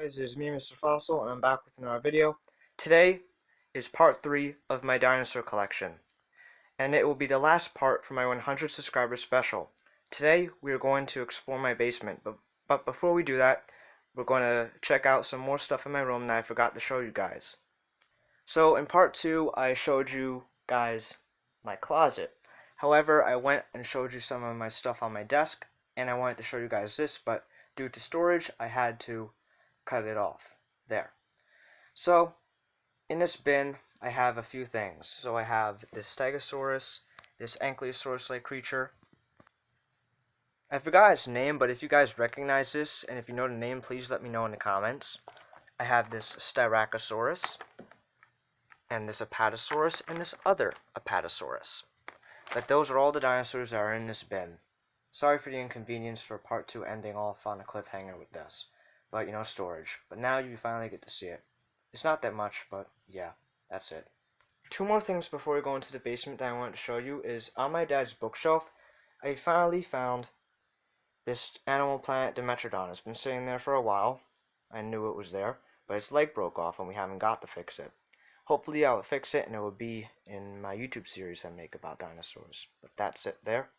guys, it is me, Mr. Fossil, and I'm back with another video. Today is part 3 of my dinosaur collection, and it will be the last part for my 100 subscriber special. Today, we are going to explore my basement, but before we do that, we're going to check out some more stuff in my room that I forgot to show you guys. So, in part 2, I showed you guys my closet. However, I went and showed you some of my stuff on my desk, and I wanted to show you guys this, but due to storage, I had to cut it off there. So in this bin I have a few things. So I have this Stegosaurus, this Ankylosaurus-like creature. I forgot its name, but if you guys recognize this and if you know the name, please let me know in the comments. I have this Styracosaurus and this Apatosaurus and this other Apatosaurus. But those are all the dinosaurs that are in this bin. Sorry for the inconvenience for part 2 ending off on a cliffhanger with this. But, storage. But now you finally get to see it. It's not that much, but yeah, that's it. Two more things before we go into the basement that I wanted to show you is on my dad's bookshelf, I finally found this Animal Planet Dimetrodon. It's been sitting there for a while. I knew it was there, but its leg broke off and we haven't got to fix it. Hopefully I'll fix it and it will be in my YouTube series I make about dinosaurs. But that's it there.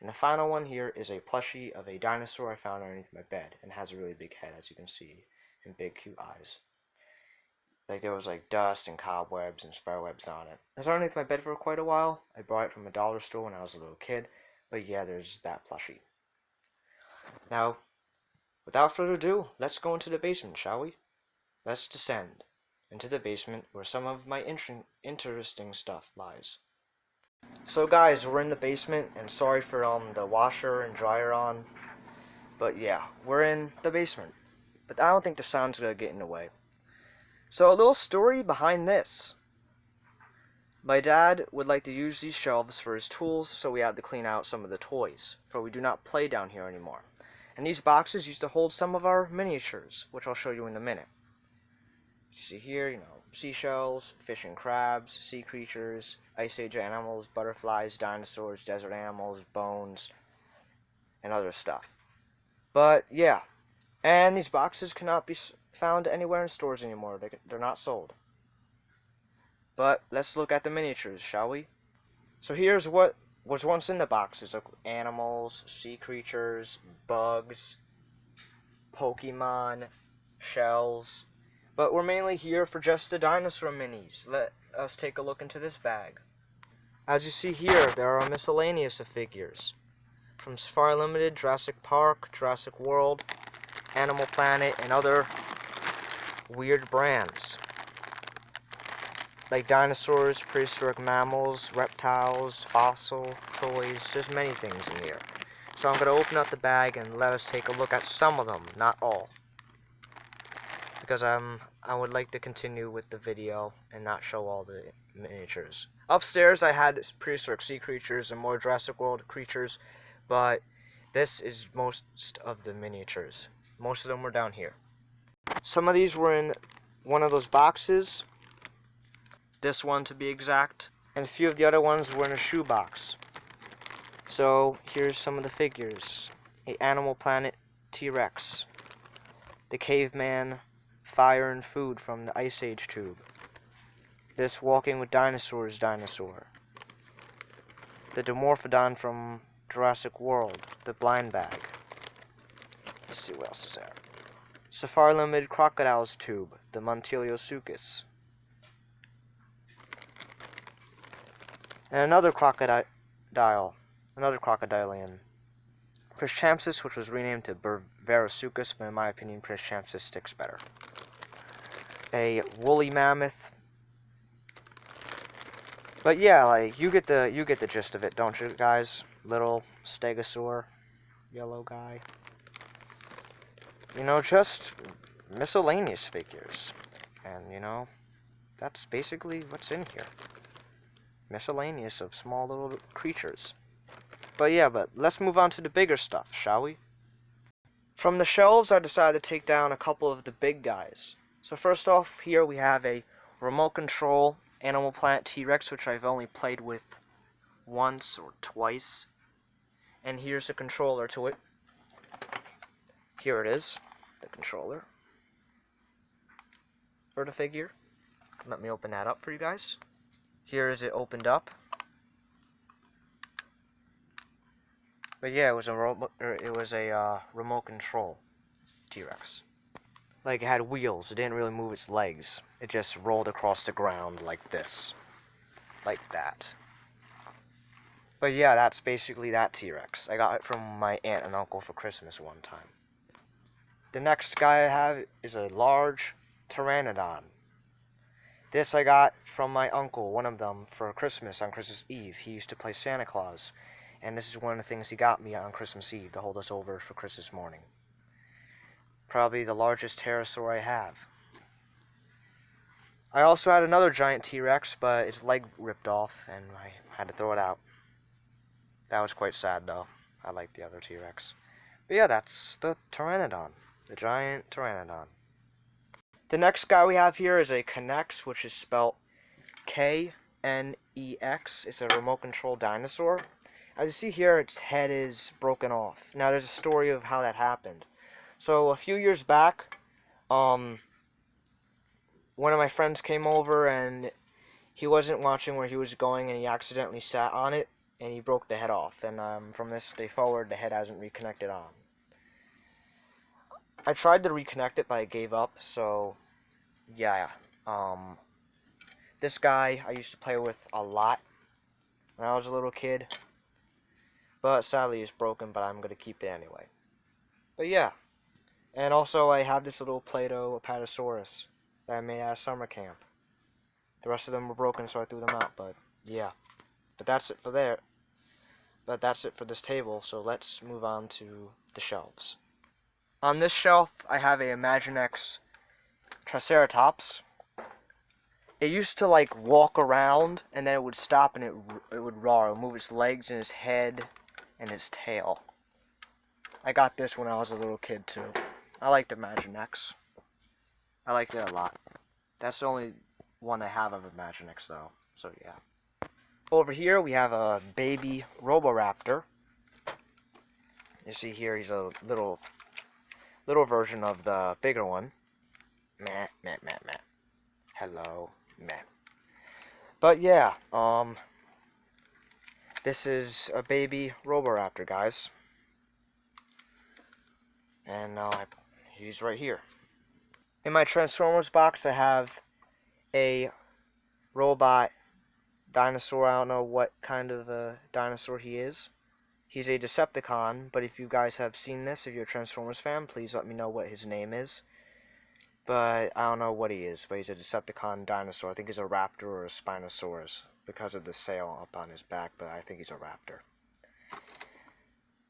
And the final one here is a plushie of a dinosaur I found underneath my bed, and has a really big head, as you can see, and big cute eyes. Like there was like dust and cobwebs and spiderwebs on it. It was underneath my bed for quite a while. I bought it from a dollar store when I was a little kid, but yeah, there's that plushie. Now, without further ado, let's go into the basement, shall we? Let's descend into the basement where some of my interesting stuff lies. So guys, we're in the basement, and sorry for the washer and dryer on, but yeah, we're in the basement. But I don't think the sound's gonna get in the way. So a little story behind this. My dad would like to use these shelves for his tools, so we had to clean out some of the toys, for we do not play down here anymore. And these boxes used to hold some of our miniatures, which I'll show you in a minute. You see here, seashells, fish and crabs, sea creatures, ice age animals, butterflies, dinosaurs, desert animals, bones, and other stuff. But yeah, and these boxes cannot be found anywhere in stores anymore. They're not sold. But let's look at the miniatures, shall we? So here's what was once in the boxes: animals, sea creatures, bugs, Pokemon, shells. But we're mainly here for just the dinosaur minis. Let us take a look into this bag. As you see here, there are miscellaneous of figures. From Safari Limited, Jurassic Park, Jurassic World, Animal Planet, and other weird brands. Like dinosaurs, prehistoric mammals, reptiles, fossil, toys, there's many things in here. So I'm going to open up the bag and let us take a look at some of them, not all. Because I would like to continue with the video and not show all the miniatures. Upstairs I had prehistoric sea creatures and more Jurassic World creatures, but this is most of the miniatures. Most of them were down here. Some of these were in one of those boxes, this one to be exact, and a few of the other ones were in a shoebox. So here's some of the figures. A Animal Planet T-Rex, the Caveman Fire and Food from the Ice Age tube, this Walking with Dinosaurs dinosaur, the Dimorphodon from Jurassic World, the blind bag. Let's see what else is there. Safari Limited Crocodiles tube, the Monteleosuchus, and another crocodilian, Prischampsis, which was renamed to Bervarasuchus, but in my opinion, Prischampsis sticks better. A woolly mammoth. But yeah, like you get the gist of it, don't you guys? Little stegosaur, yellow guy. Just miscellaneous figures. And that's basically what's in here. Miscellaneous of small little creatures. But let's move on to the bigger stuff, shall we? From the shelves, I decided to take down a couple of the big guys. So first off, here we have a remote control Animal Planet T-Rex, which I've only played with once or twice. And here's the controller to it. Here it is, the controller. for the figure. Let me open that up for you guys. Here is it opened up. But yeah, it was a remote control T-Rex. Like, it had wheels. It didn't really move its legs. It just rolled across the ground like this. Like that. But yeah, that's basically that T-Rex. I got it from my aunt and uncle for Christmas one time. The next guy I have is a large pteranodon. This I got from my uncle, one of them, for Christmas on Christmas Eve. He used to play Santa Claus. And this is one of the things he got me on Christmas Eve to hold us over for Christmas morning. Probably the largest pterosaur I have. I also had another giant T-Rex, but its leg ripped off and I had to throw it out. That was quite sad though. I like the other T-Rex. But yeah, that's the pteranodon. The giant pteranodon. The next guy we have here is a Knex, which is spelled Knex. It's a remote control dinosaur. As you see here, its head is broken off. Now there's a story of how that happened. So a few years back, one of my friends came over and he wasn't watching where he was going and he accidentally sat on it and he broke the head off. And from this day forward, the head hasn't reconnected on. I tried to reconnect it, but I gave up. So yeah, this guy I used to play with a lot when I was a little kid. But sadly it's broken, but I'm going to keep it anyway. But yeah. And also I have this little Play-Doh Apatosaurus that I made at summer camp. The rest of them were broken, so I threw them out, but yeah. But that's it for there. But that's it for this table, so let's move on to the shelves. On this shelf, I have a Imaginext Triceratops. It used to like walk around, and then it would stop and it would roar. It would move its legs and its head and its tail. I got this when I was a little kid too. I liked Imaginext. I liked it a lot. That's the only one I have of Imaginext though, so yeah. Over here we have a baby Roboraptor. You see here he's a little version of the bigger one. Meh, meh, meh, meh. Hello, meh. But yeah, this is a baby Roboraptor, guys. And he's right here. In my Transformers box, I have a robot dinosaur. I don't know what kind of a dinosaur he is. He's a Decepticon, but if you guys have seen this, if you're a Transformers fan, please let me know what his name is. But I don't know what he is, but he's a Decepticon dinosaur. I think he's a raptor or a Spinosaurus because of the sail up on his back, but I think he's a raptor.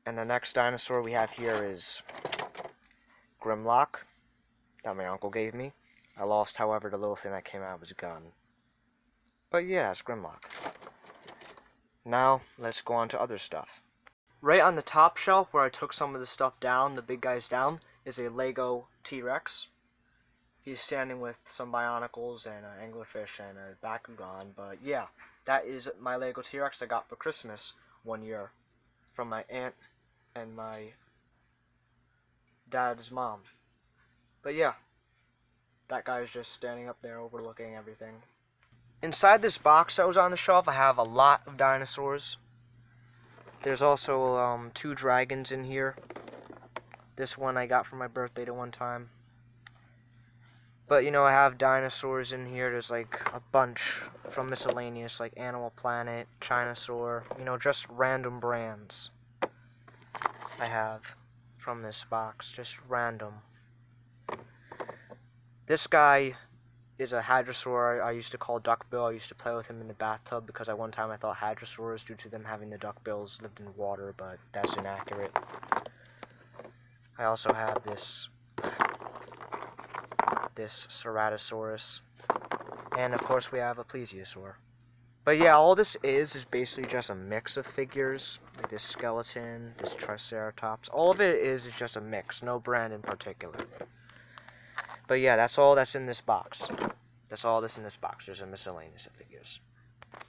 And the next dinosaur we have here is Grimlock, that my uncle gave me. I lost, however, the little thing that came out of his gun. But yeah, it's Grimlock. Now, let's go on to other stuff. Right on the top shelf, where I took some of the stuff down, the big guys down, is a Lego T-Rex. He's standing with some Bionicles and an anglerfish and a Bakugan, but yeah, that is my Lego T-Rex I got for Christmas one year from my aunt and my dad's mom. But yeah, that guy's just standing up there overlooking everything. Inside this box that was on the shelf, I have a lot of dinosaurs. There's also 2 dragons in here. This one I got for my birthday to one time. But, you know, I have dinosaurs in here. There's, like, a bunch from miscellaneous, like Animal Planet, Chinosaur, you know, just random brands I have from this box. Just random. This guy is a Hadrosaur I used to call Duckbill. I used to play with him in the bathtub because at one time I thought Hadrosaurs, due to them having the duckbills, lived in water, but that's inaccurate. I also have this Ceratosaurus, and of course we have a Plesiosaur. But yeah, all this is basically just a mix of figures, like this skeleton, this Triceratops. All of it is just a mix, no brand in particular. But yeah, that's all that's in this box. That's all that's in this box. There's a miscellaneous of figures.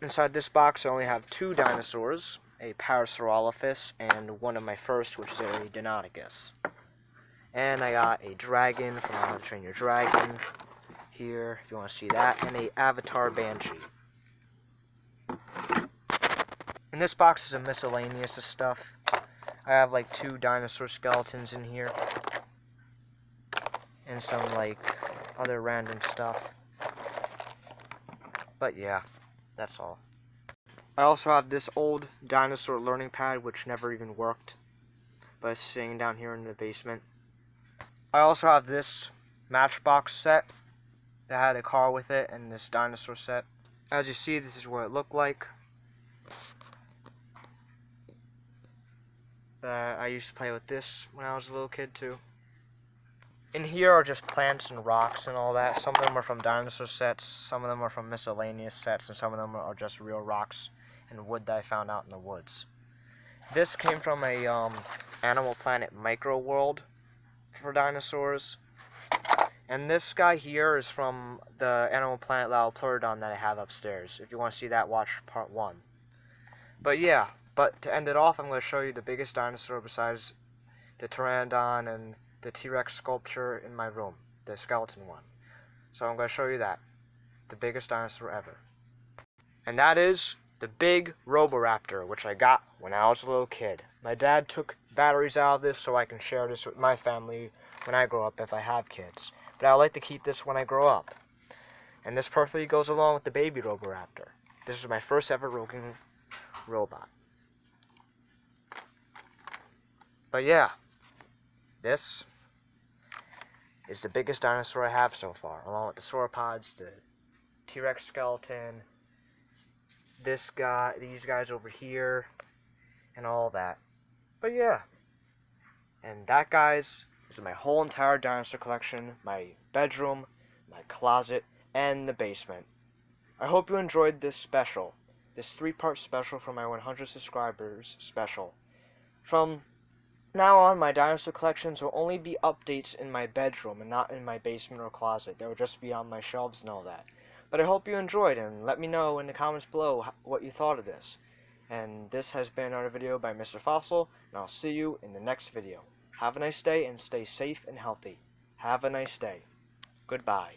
Inside this box I only have 2 dinosaurs, a Parasaurolophus and one of my first, which is a Deinonychus. And I got a dragon from How to Train Your Dragon. here, if you want to see that, and a Avatar Banshee. And this box is a miscellaneous of stuff. I have like 2 dinosaur skeletons in here, and some like other random stuff. But yeah, that's all. I also have this old dinosaur learning pad which never even worked, but it's sitting down here in the basement. I also have this Matchbox set that had a car with it, and this dinosaur set. As you see, this is what it looked like. I used to play with this when I was a little kid too. In here are just plants and rocks and all that. Some of them are from dinosaur sets, some of them are from miscellaneous sets, and some of them are just real rocks and wood that I found out in the woods. This came from a Animal Planet micro world for dinosaurs. And this guy here is from the Animal Planet Pleurodon that I have upstairs. If you want to see that, watch part 1. But yeah, to end it off, I'm going to show you the biggest dinosaur besides the Pteranodon and the T-Rex sculpture in my room, the skeleton one. So I'm going to show you that, the biggest dinosaur ever. And that is the big Roboraptor, which I got when I was a little kid. My dad took batteries out of this so I can share this with my family when I grow up if I have kids. But I like to keep this when I grow up. And this perfectly goes along with the baby Roboraptor. This is my first ever roking robot. But yeah, this is the biggest dinosaur I have so far, along with the sauropods, the T-Rex skeleton, this guy, these guys over here, and all that. But yeah, and that, guys, is my whole entire dinosaur collection, my bedroom, my closet, and the basement. I hope you enjoyed this special, this 3-part special for my 100 subscribers special. From now on, my dinosaur collections will only be updates in my bedroom and not in my basement or closet. They will just be on my shelves and all that. But I hope you enjoyed, and let me know in the comments below what you thought of this. And this has been another video by Mr. Fossil, and I'll see you in the next video. Have a nice day and stay safe and healthy. Have a nice day. Goodbye.